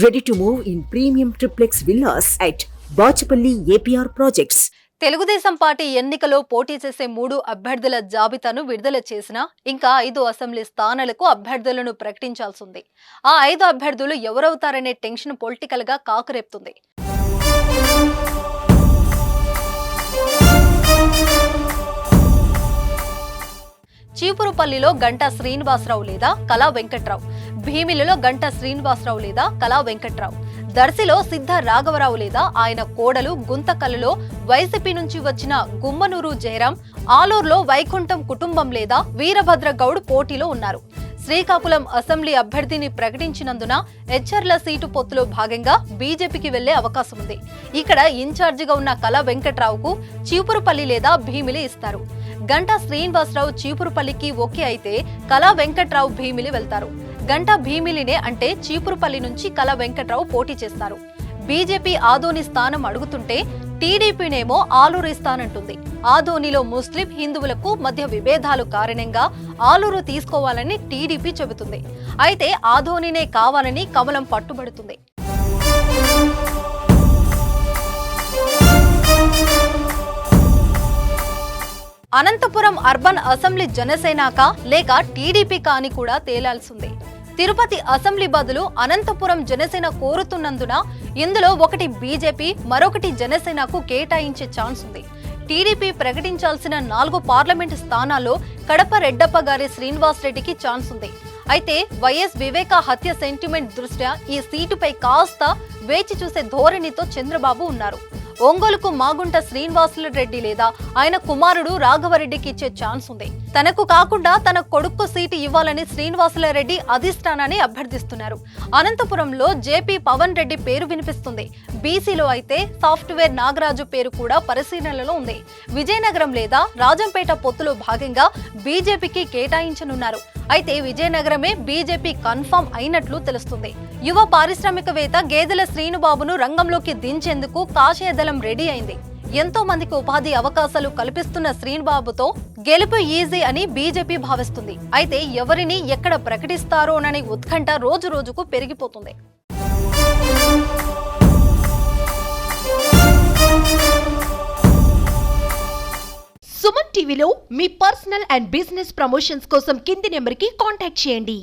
Ready to move in premium triplex villas at Bachapalli APR Projects. Telugu Desam party ఎన్నికలో పోటీ చేసే 3 అభ్యర్థుల జాబితాను విడుదల చేసినా ఇంకా 5 అసెంబ్లీ స్థానాలకు అభ్యర్థులను ప్రకటించాల్సింది. ఆ 5 అభ్యర్థులు ఎవరవుతారనే టెన్షన్ పొలిటికల్ గా కాకురేపుతుంది. చీపురుపల్లిలో గంటా శ్రీనివాసరావు లేదా కళా వెంకట్రావు, భీమిలిలో గంటా శ్రీనివాసరావు లేదా కళా వెంకట్రావు, దర్శిలో సిద్ధ రాఘవరావు లేదా ఆయన కోడలు గుంతకల్లులో వైసీపీ నుంచి వచ్చిన గుమ్మనూరు జయరాం, ఆలూరులో వైకుంఠం కుటుంబం లేదా వీరభద్ర గౌడ్ పోటీలో ఉన్నారు. శ్రీకాకుళం అసెంబ్లీ అభ్యర్థిని ప్రకటించినందున హెచ్ఆర్ల సీటు పొత్తులో భాగంగా బీజేపీకి వెళ్లే అవకాశం ఉంది. ఇక్కడ ఇన్ఛార్జిగా ఉన్న కళా వెంకట్రావుకు చీపురుపల్లి లేదా భీమిలి ఇస్తారు. గంటా శ్రీనివాసరావు చీపురుపల్లికి ఓకే అయితే కళా వెంకట్రావు భీమిలి వెళ్తారు. గంటా భీమిలినే అంటే చీపురుపల్లి నుంచి కళా వెంకట్రావు పోటీ చేస్తారు. బీజేపీ ఆదోని స్థానం అడుగుతుంటే టీడీపీనేమో ఆలూరు ఇస్తానంటుంది. ఆదోనిలో ముస్లిం హిందువులకు మధ్య విభేదాలు కారణంగా ఆలూరు తీసుకోవాలని టీడీపీ చెబుతుంది. అయితే ఆదోనినే కావాలని కమలం పట్టుబడుతుంది. అనంతపురం అర్బన్ అసెంబ్లీ జనసేనకా లేక టీడీపీకా అని కూడా తేలాల్సిందే. తిరుపతి అసెంబ్లీ బదులు అనంతపురం జనసేన కోరుతున్నందున ఇందులో ఒకటి బీజేపీ, మరొకటి జనసేనకు కేటాయించే ఛాన్స్ ఉంది. టీడీపీ ప్రకటించాల్సిన 4 పార్లమెంటు స్థానాల్లో కడప రెడ్డప్ప గారి శ్రీనివాస్ రెడ్డికి ఛాన్స్ ఉంది. అయితే వైఎస్ వివేక హత్య సెంటిమెంట్ దృష్ట్యా ఈ సీటుపై కాస్త వేచి చూసే ధోరణితో చంద్రబాబు ఉన్నారు. ఒంగోలుకు మాగుంట శ్రీనివాసులు రెడ్డి లేదా ఆయన కుమారుడు రాఘవరెడ్డికి ఇచ్చే ఛాన్స్ ఉంది. తనకు కాకుండా తన కొడుకు సీటు ఇవ్వాలని శ్రీనివాసుల రెడ్డి అధిష్టానాన్ని అభ్యర్థిస్తున్నారు. అనంతపురంలో జేపీ పవన్ రెడ్డి పేరు వినిపిస్తుంది. బీసీలో అయితే సాఫ్ట్వేర్ నాగరాజు పేరు కూడా పరిశీలనలో ఉంది. విజయనగరం లేదా రాజంపేట పొత్తులో భాగంగా బీజేపీకి కేటాయించనున్నారు. అయితే విజయనగరమే బీజేపీ కన్ఫర్మ్ అయినట్లు తెలుస్తుంది. యువ పారిశ్రామికవేత్త గేదెల శ్రీనుబాబును రంగంలోకి దించేందుకు కాషాయ దళం రెడీ అయింది. ఎంతో మందికి ఉపాధి అవకాశాలు కల్పిస్తున్న శ్రీనుబాబుతో గెలుపు ఈజీ అని బీజేపీ భావిస్తుంది. అయితే ఎవరిని ఎక్కడ ప్రకటిస్తారోననే ఉత్కంఠ రోజు రోజుకు పెరిగిపోతుంది. సుమన్ టీవీలో మీ పర్సనల్ అండ్ బిజినెస్ ప్రమోషన్స్ కోసం కింది నెంబర్కి కాంటాక్ట్ చేయండి.